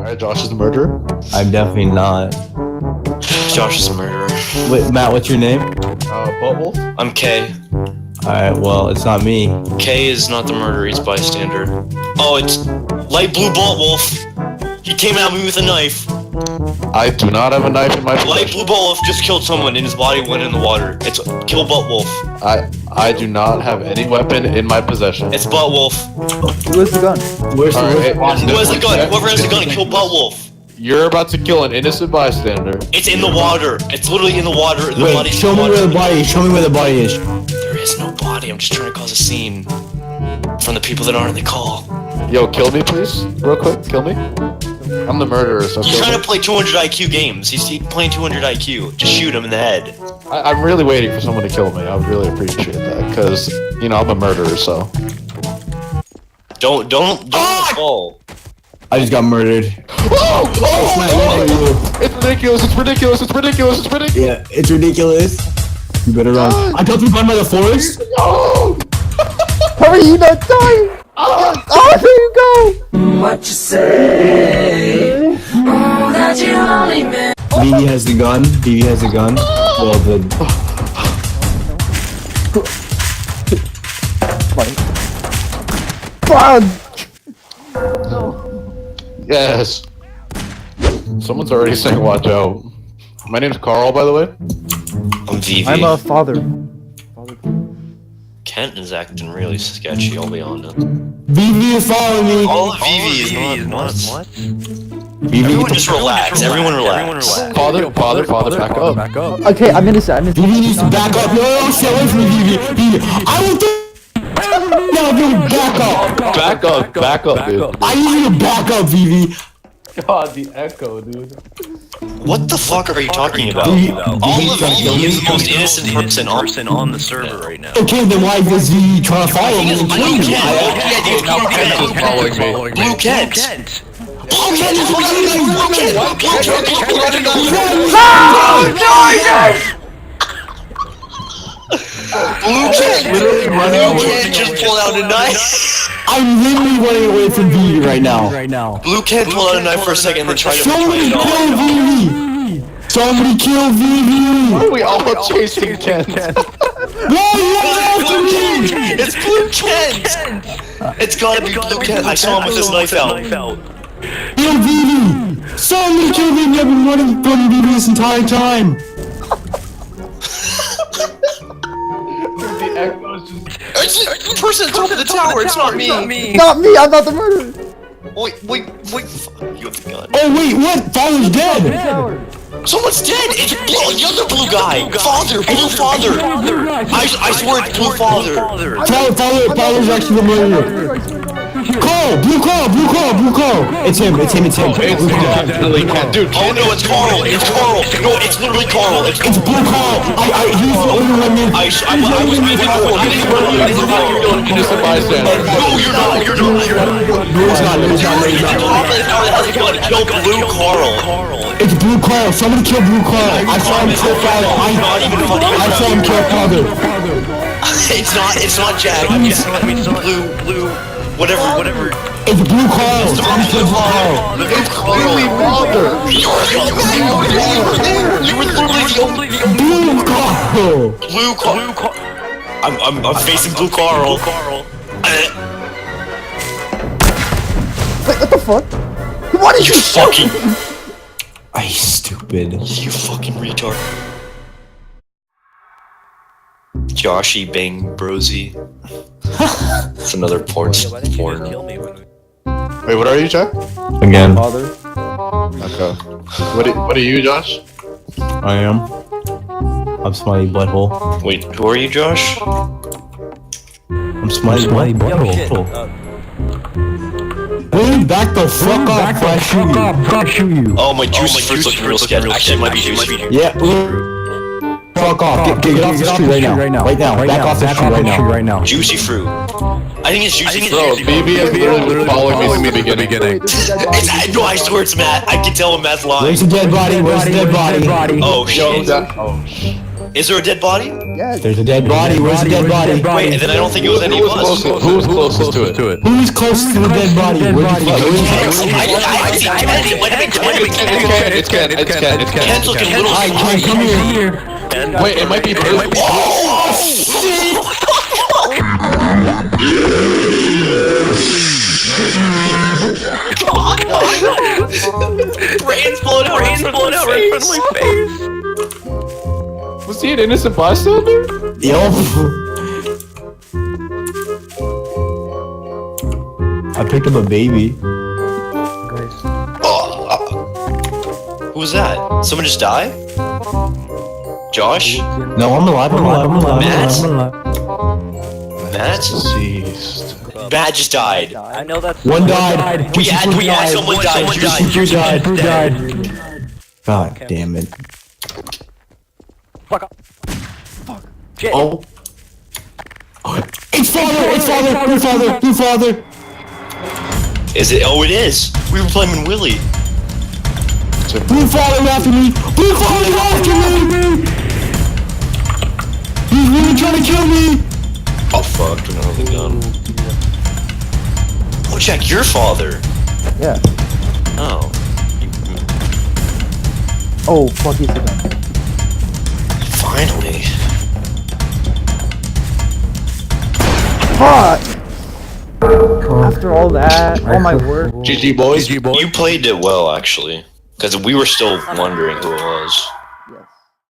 Alright, Josh is the murderer. I'm definitely not. Josh is a murderer. Wait, Matt, what's your name? Buttwolf? I'm K. Alright, well, it's not me. K is not the murderer, he's bystander. Oh, it's light blue Bolt Wolf. He came at me with a knife. I do not have a knife in my Light possession. blue Bolt Wolf just killed someone and his body went in the water. It's kill Butt Wolf. I do not have any weapon in my possession. It's Butt Wolf. Who has the gun? Where's the Alright, Who has the gun? Whoever has the gun, kill Butt Wolf. You're about to kill an innocent bystander. It's in the water. It's literally in the water. The Wait, body's show in the me water. where the body is. Show me where the body is. There is no body. I'm just trying to cause a scene from the people that aren't in the call. Yo, kill me, please. Real quick, kill me. I'm the murderer, so He's kill trying me. to play 200 IQ games. He's playing 200 IQ. Just shoot him in the head. I'm really waiting for someone to kill me. I would really appreciate that, because, you know, I'm a murderer, so. Don't fall. I just got murdered. Oh! It's ridiculous, it's ridiculous, it's ridiculous, it's ridiculous! Yeah, it's ridiculous. You better run. I got through by the forest. No! Hurry, you're not dying! Oh, there you go! What you say? Oh, that you only meant. BB has the gun. BB has the gun. Well, the... Fun! Yes. Someone's already saying watch out. My name's Carl, by the way. I'm VV. I'm a father. Kent is acting really sketchy, I'll be honest. BB is following me. All of VV is not what? BB, Everyone just relax. Everyone relax. Father, back up. Okay, I'm innocent. BB needs to back up. No, stay away from me, BB. BB, I will do... No, BB, back up. Back up, dude. I need you to back up, VV. God, the echo, dude. What the fuck are you talking about? BB, All of trying to kill VV me? is the most innocent person on the server right now. Okay, then why is VV trying to follow me? Blue Kent. Now Kent is following me. Blue Kent. Blue Kent is running. Blue Kent literally running away. Just pulled out a knife. I'm literally running away from VV right now. Blue Kent pulled out a knife for a second and then tried to Somebody betray it kill all. VV! Somebody kill VV! Why are we all chasing Kent? No, you're after me! It's Blue Kent. It's gotta be Blue Kent. I saw him with his knife out. Kill VV! Somebody kill VV! I've been running from VV this entire time! The echo's just... It's the person at the top of the tower. It's not me. Not me, I'm not the murderer! Wait. You have the gun. Oh wait, what? Father's dead! Someone's dead. It's blue. The other blue guy. Father. Blue father. I swear it's blue father. Father's actually the murderer. Carl! Blue Carl! It's him. It's definitely Kent. Dude, Oh no, it's Carl. It's Carl. No, it's literally Carl. It's Blue Carl! He's the only one in. I was with you. I didn't run you. you're an innocent bystander. No, you're not. No, he's not. Kill Blue Carl. It's Blue Carl. Somebody kill Blue Carl. I saw him kill Father. Not even funny. I saw him kill Father. It's not Jack. It's blue. Whatever. It's Blue Carl. Somebody kill Blue Carl. It's clearly Father. You were literally the only Blue Carl. Blue Carl. I'm facing Blue Carl. Wait, what the fuck? What did you Fucking. Are you stupid? You fucking retard. Joshy Bang Brosy. It's another porn. Wait, what are you, Jack? Again. Father? Okay. What are you, Josh? I am. I'm Smiley Butthole. Wait, who are you, Josh? I'm Smiley Butthole. Will you back the fuck up before I shoot you? Oh, my juicy fruits look real sketchy. Actually, it might be juicy. Yeah. Fuck off. Get off the street right now. Back off the street right now. Juicy fruit. I think it's juicy fruit. Bro, BB has literally been following me since the beginning. No, I swear it's Matt. I can tell when Matt's lying. Where's the dead body? Oh Yo, shit. Is there a dead body? Yes. There's a dead body. Where's the dead body? Wait, and then I don't think it was any of us. Who was closest to it? Who's closest to the dead body? Where'd you find I see Kennedy. It might have been Kennedy. It's Ken. Ken's looking a little Ken, come here. Wait, it might be. Brains blown out right in front of my face. Was he an innocent bystander? Yo. I picked up a baby. Who was that? Someone just died? Josh? No, I'm alive. Matt? Deceased. Matt just died. I know that's One died. We had someone died. Who died? God damn it. fuck up. Shit. Oh. It's father. Is it? Oh, it is. We were playing Willie. Blue father after me. He's really trying to kill me. Oh fuck! Another gun. Oh, Jack, your father. Yeah. Oh. Oh, fuck, he's a gun. Finally. Fuck! After all that, all my work. GG boys. You played it well, actually, because we were still wondering who it was.